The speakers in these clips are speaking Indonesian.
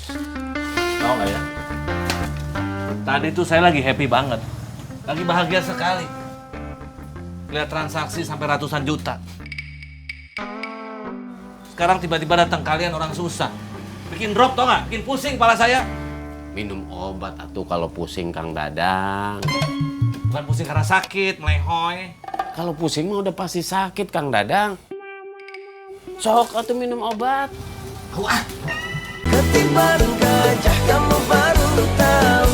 Tahu nggak ya? Tadi tuh saya lagi happy banget. Lagi bahagia sekali. Lihat transaksi sampai ratusan juta. Sekarang tiba-tiba datang kalian orang susah. Bikin drop tau nggak? Bikin pusing kepala saya. Minum obat atuh kalau pusing Kang Dadang. Bukan pusing karena sakit, melehoy. Kalau pusing mah udah pasti sakit Kang Dadang. Sok atuh minum obat. Wah. Ketimbang gajah kamu baru tahu.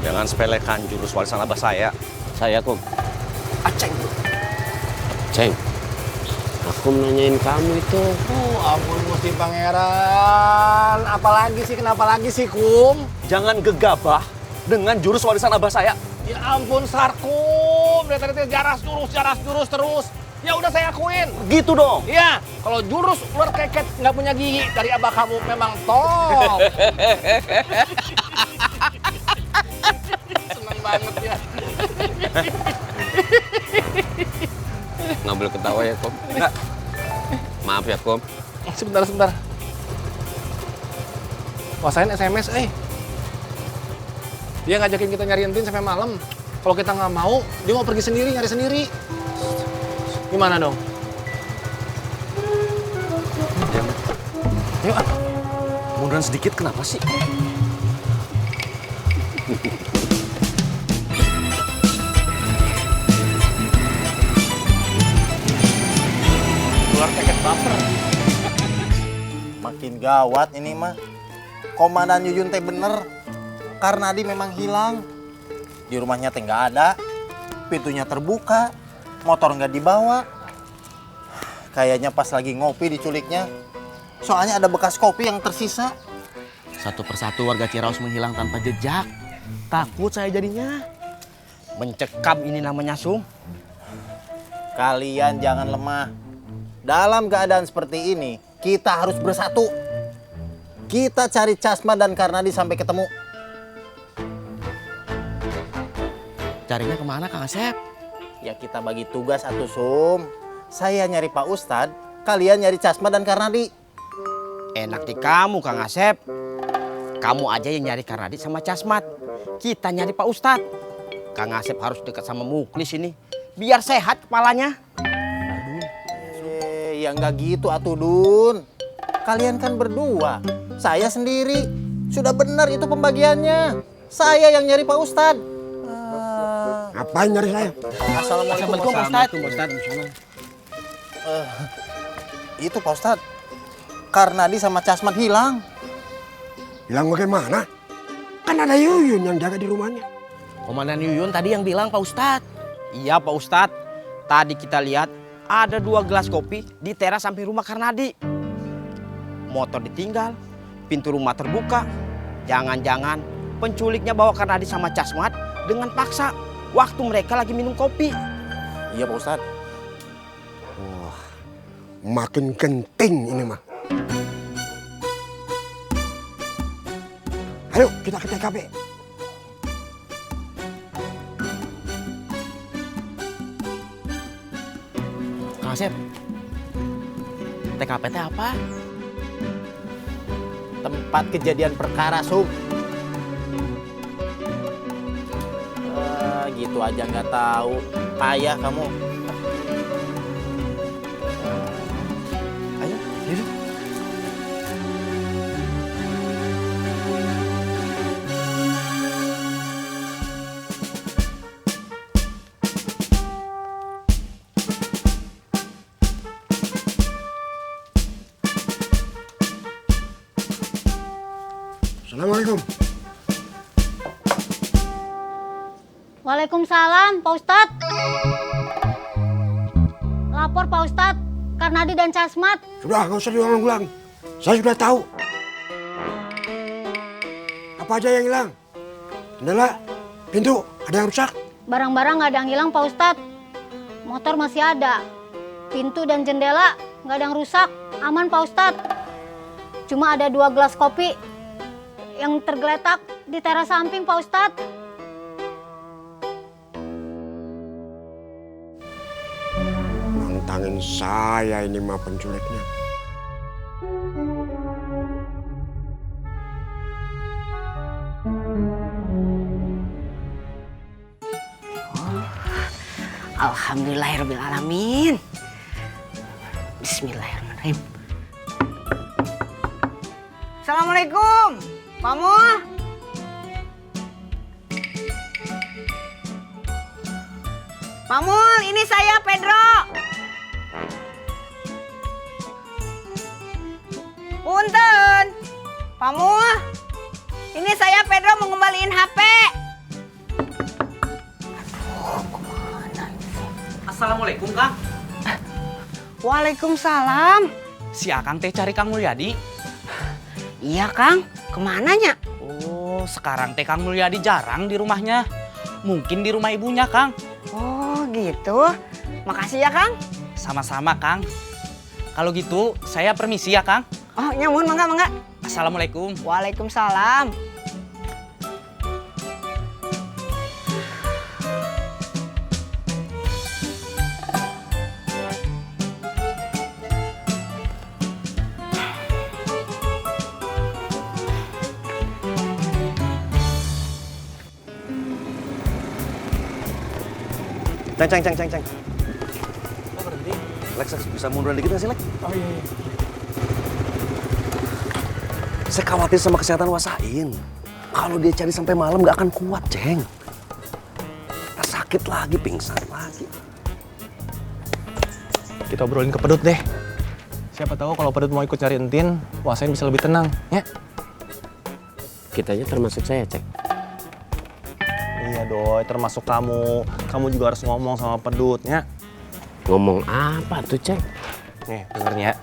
Jangan sepelekan jurus warisan abah saya. Saya kok. Aceng. Ceng. Aku nanyain kamu itu. Ampun Gusti Pangeran. Apalagi sih, kenapa lagi sih, Kum? Jangan gegabah dengan jurus warisan abah saya. Ya ampun, Sarkum. Dari tadi jaras jurus terus. Ya udah saya akuin. Gitu dong. Iya, kalau jurus ular keket nggak punya gigi dari abah kamu memang top. Seneng banget ya. Nggak boleh ketawa ya, Kom. Nggak. Maaf ya, Kom. Sebentar. Wasain SMS, Dia ngajakin kita nyari entin sampai malam. Kalau kita nggak mau, dia mau pergi sendiri, nyari sendiri. Gimana dong? Yuk, Munduran sedikit kenapa sih? ular keket baper. Makin gawat ini mah. Komandan Yuyun teh bener. Karnadi memang hilang. Di rumahnya teh nggak ada. Pintunya terbuka. Motor nggak dibawa. Kayaknya pas lagi ngopi diculiknya. Soalnya ada bekas kopi yang tersisa. Satu persatu warga Ciraos menghilang tanpa jejak. Takut saya jadinya. Mencekam ini namanya, Sum. Kalian jangan lemah. Dalam keadaan seperti ini, kita harus bersatu. Kita cari Casma dan Karnadi sampai ketemu. Carinya kemana, Kang Asep? Ya kita bagi tugas atuh Sum. Saya nyari Pak Ustadz, kalian nyari Casma dan Karnadi. Enak di kamu, Kang Asep. Kamu aja yang nyari Karnadi sama Casmat. Kita nyari Pak Ustadz. Kang Asep harus dekat sama Muklis ini. Biar sehat kepalanya. Ya nggak gitu atuh Dun. Kalian kan berdua. Saya sendiri. Sudah benar itu pembagiannya. Saya yang nyari Pak Ustadz. Ngapain nyari saya? Assalamualaikum Pak Ustadz. Itu Pak Ustadz. Karnadi sama Casmat hilang. Hilang bagaimana? Kan ada Yuyun yang jaga di rumahnya. Komandan Yuyun tadi yang bilang Pak Ustadz. Iya Pak Ustadz. Tadi kita lihat ada 2 gelas kopi di teras samping rumah Karnadi. Motor ditinggal, pintu rumah terbuka. Jangan-jangan penculiknya bawa Karnadi sama Casmat dengan paksa waktu mereka lagi minum kopi. Iya Pak Ustadz. Wah, makin genting ini mah. Ayo kita ke TKP. Kang Asep, TKP teh apa? Tempat kejadian perkara Sum. Gitu aja nggak tahu. Payah kamu. Ayo, yuk. Assalamualaikum. Waalaikumsalam, Pak Ustadz. Lapor Pak Ustadz, Karnadi dan Casmat. Sudah, nggak usah diulang-ulang. Saya sudah tahu. Apa aja yang hilang? Jendela, pintu, ada yang rusak? Barang-barang nggak ada yang hilang, Pak Ustadz. Motor masih ada. Pintu dan jendela nggak ada yang rusak. Aman Pak Ustadz. Cuma ada 2 gelas kopi yang tergeletak di teras samping Pak Ustadz. Nantangin saya ini mah penculiknya. Alhamdulillahirrahmanirrahim. Bismillahirrahmanirrahim. Assalamualaikum, Pak Mul. Pak Mul, ini saya Pedro. Punten, Pak Mul. Ini saya Pedro mau ngembaliin HP. Assalamualaikum, Kang. Waalaikumsalam. Si Akang teh cari Kang Mulyadi. Iya, Kang. Kemananya? Oh, sekarang teh Kang Mulyadi jarang di rumahnya. Mungkin di rumah ibunya, Kang. Oh, gitu. Makasih ya, Kang. Sama-sama, Kang. Kalau gitu, saya permisi ya, Kang. Oh, nyamun, mangga. Assalamualaikum. Waalaikumsalam. Ceng. Oh, berhenti. Lex, bisa munduran dikit nggak sih, Lex? Oh iya. Saya khawatir sama kesehatan Wasain. Kalau dia cari sampai malam nggak akan kuat, Ceng. Ntar sakit lagi, pingsan lagi. Kita obrolin ke Pedut deh. Siapa tahu kalau Pedut mau ikut cari Entin, Wasain bisa lebih tenang, ya? Kitanya termasuk saya, Ceng. Iya doi, termasuk kamu. Kamu juga harus ngomong sama Pedut, ya? Ngomong apa tuh, Ceng? Nih, dengernya.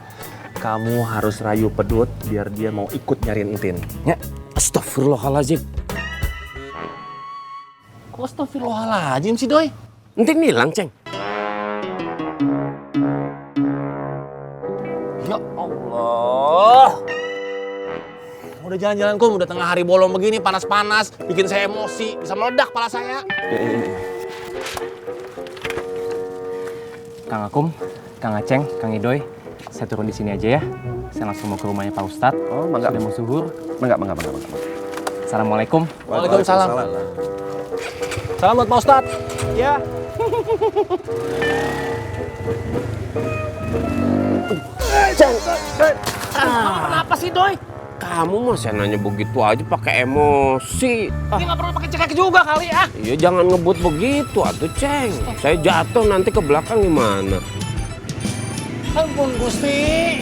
Kamu harus rayu Pedut biar dia mau ikut nyariin Entin, ya? Astagfirullahaladzim. Kok astagfirullahaladzim sih, Doi? Entin hilang, Ceng. Ya Allah. Udah jalan-jalan Kum, udah tengah hari bolong begini, panas-panas, bikin saya emosi, bisa meledak kepala saya. Kang Akum, Kang Aceng, Kang Idoy, saya turun di sini aja ya. Saya langsung mau ke rumahnya Pak Ustadz. Oh, mangga. Sudah mau zuhur. Mangga. Assalamualaikum. Waalaikumsalam. Salam buat Pak Ustadz. Ya. Ceng. Kenapa sih, Doi? Kamu masih nanya begitu aja pakai emosi. Ini nggak perlu pakai cekek juga kali ya. Iya, jangan ngebut begitu atuh, Ceng. Saya jatuh nanti ke belakang gimana? Ampun Gusti.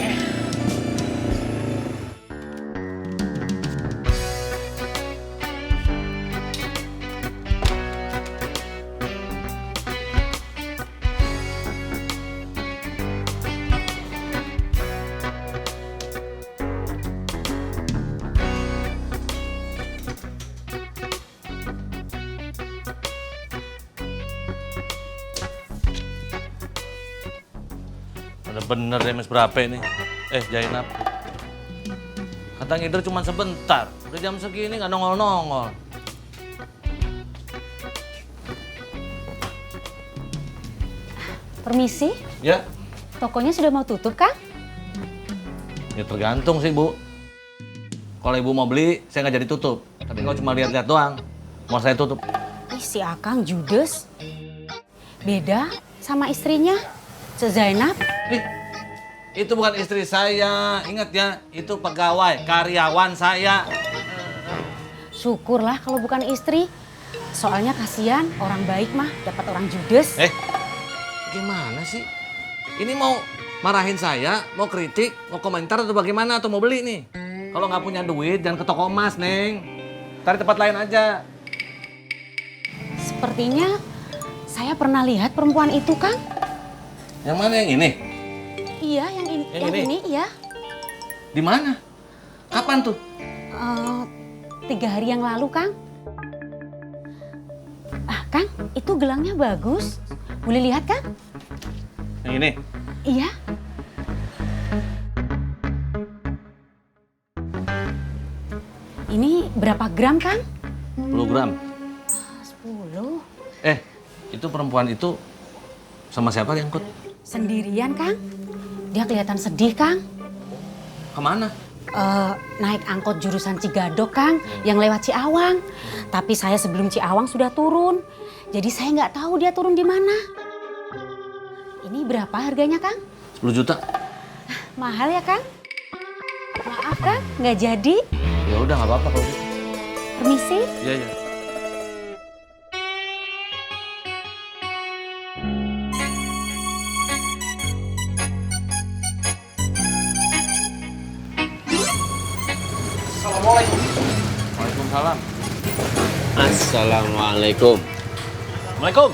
Bener deh, Mas berapa ini? Jainab. Kata ngider cuma sebentar. Udah jam segini nggak nongol-nongol. Permisi, Ya, tokonya sudah mau tutup, Kang? ya tergantung sih, Bu. Kalau Ibu mau beli, saya nggak jadi tutup. Tapi kalau cuma lihat-lihat doang, mau saya tutup. Ih, si Akang judes. Beda sama istrinya, Zainab. Itu bukan istri saya. Ingat ya, itu pegawai, karyawan saya. Syukurlah kalau bukan istri. Soalnya kasihan orang baik mah dapat orang judes. Gimana sih? Ini mau marahin saya, mau kritik, mau komentar atau bagaimana? Atau mau beli nih? Kalau nggak punya duit, jangan ke toko emas, Neng. Cari tempat lain aja. Sepertinya saya pernah lihat perempuan itu, Kang. Yang mana yang ini? Iya, yang ini, iya. Di mana? Kapan tuh? 3 hari yang lalu, Kang. Kang, itu gelangnya bagus. Boleh lihat, Kang? Yang ini? Iya. Ini berapa gram, Kang? 10 gram. 10. Itu perempuan itu sama siapa diangkut? Sendirian, Kang. Dia kelihatan sedih, Kang. Kemana? Naik angkot jurusan Cigadok, Kang, yang lewat Ciawang. Tapi saya sebelum Ciawang sudah turun. Jadi saya nggak tahu dia turun di mana. Ini berapa harganya, Kang? 10 juta. Mahal ya, Kang? Maaf, Kang, nggak jadi. Ya udah nggak apa-apa kalau gitu. Permisi. Iya, iya. Assalamualaikum. Waalaikumsalam. Assalamualaikum. Assalamualaikum.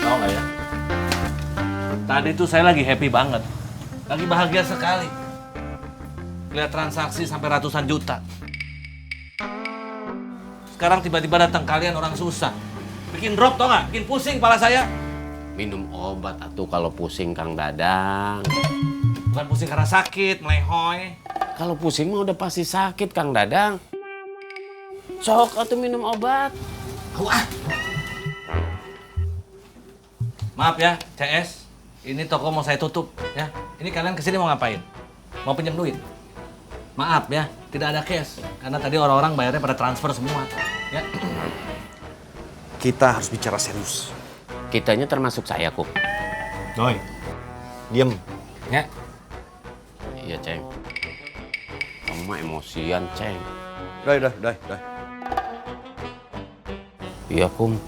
Tahu nggak ya? Tadi tuh saya lagi happy banget. Lagi bahagia sekali. Lihat transaksi sampai ratusan juta. Sekarang tiba-tiba datang kalian orang susah. Bikin drop tau nggak? Bikin pusing kepala saya. Minum obat atuh kalau pusing Kang Dadang. Bukan pusing karena sakit, melehoy. Kalau pusing mah udah pasti sakit Kang Dadang. Sok atuh minum obat. Wah. Maaf ya, CS. Ini toko mau saya tutup ya. Ini kalian kesini mau ngapain? Mau pinjam duit? Maaf ya, tidak ada cash. Karena tadi orang-orang bayarnya pada transfer semua. Ya. Kita harus bicara serius. Kitanya termasuk saya, Kum. Doi, diem. Ya. Iya, Ceng. Kamu mah emosian, Ceng. Doi. Iya, Kum.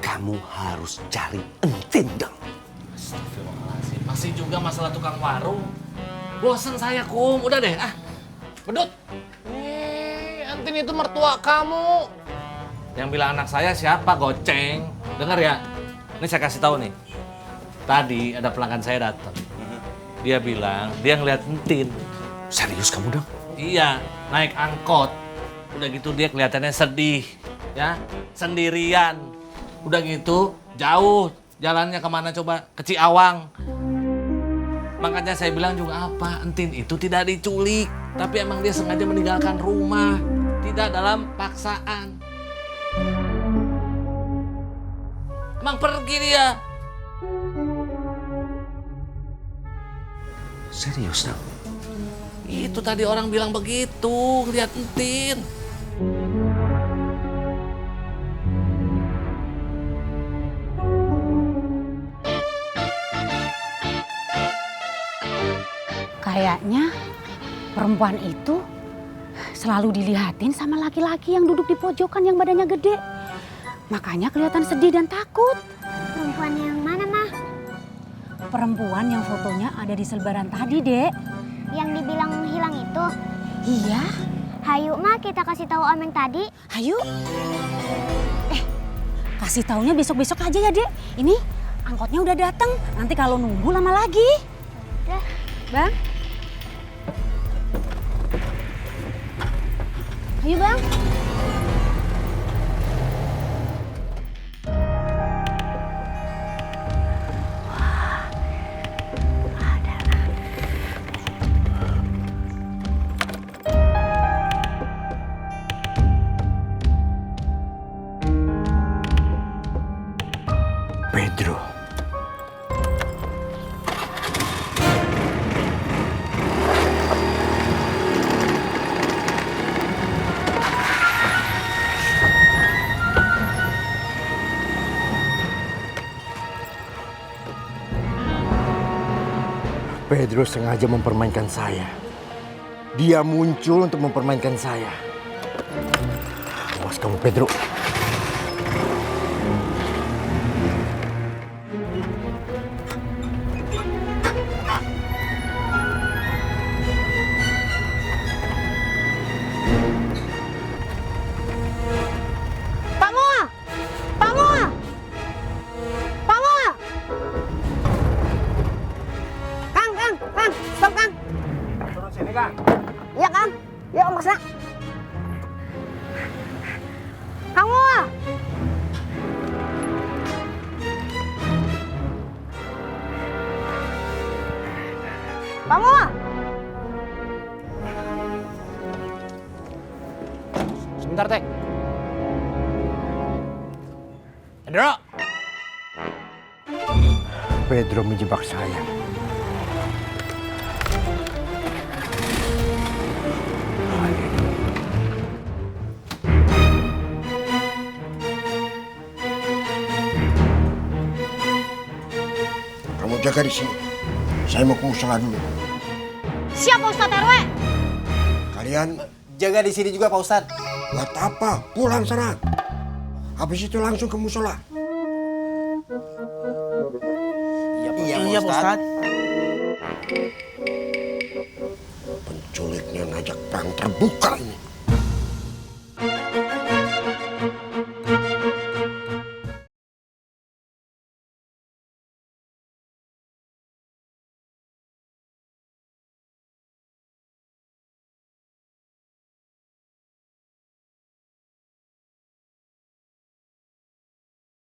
Kamu harus cari entin dong. Astagfirullahaladzim. Masih juga masalah tukang warung. Bosan saya, Kum. Udah deh, ah. Bedut. Antin itu mertua kamu. Yang bilang anak saya siapa, Goceng? Dengar ya. Ini saya kasih tahu nih. Tadi ada pelanggan saya datang. Dia bilang dia ngeliat entin. Serius kamu dong? Iya, naik angkot. Udah gitu dia kelihatannya sedih, ya, sendirian. Udah gitu jauh, jalannya kemana coba? Ke Ciawang. Makanya saya bilang juga apa, entin itu tidak diculik, tapi emang dia sengaja meninggalkan rumah, tidak dalam paksaan. Emang pergi dia. Serius dong? Itu tadi orang bilang begitu, lihat entin. Kayaknya perempuan itu selalu dilihatin sama laki-laki yang duduk di pojokan yang badannya gede. Makanya kelihatan sedih dan takut. Perempuan yang mana, Mah? Perempuan yang fotonya ada di selebaran tadi, Dek. Yang dibilang hilang itu? Iya. Hayu, Mah, kita kasih tahu Om yang tadi. Hayu. Kasih taunya besok-besok aja ya, Dek. Ini angkotnya udah datang. Nanti kalau nunggu lama lagi. Dah. Bang. Ayo, Bang. Pedro. Pedro sengaja mempermainkan saya. Dia muncul untuk mempermainkan saya. Awas kamu, Pedro. Pak Mua! Pak Mua! Pak Mua! Kang, stop, Kang. Turun sini, Kang. Iya, Kang. Ya, Om Masna. Kang Mua! sebentar teh. Pedro. Pedro menjebak saya. Kamu jaga di sini. Saya mau ke musola dulu. Siap Pak Ustadz RW. Kalian Jaga di sini juga Pak Ustadz. buat apa? Pulang sana. Habis itu langsung ke musola. Iya Pak Ustadz. Penculiknya ngajak perang terbuka ini.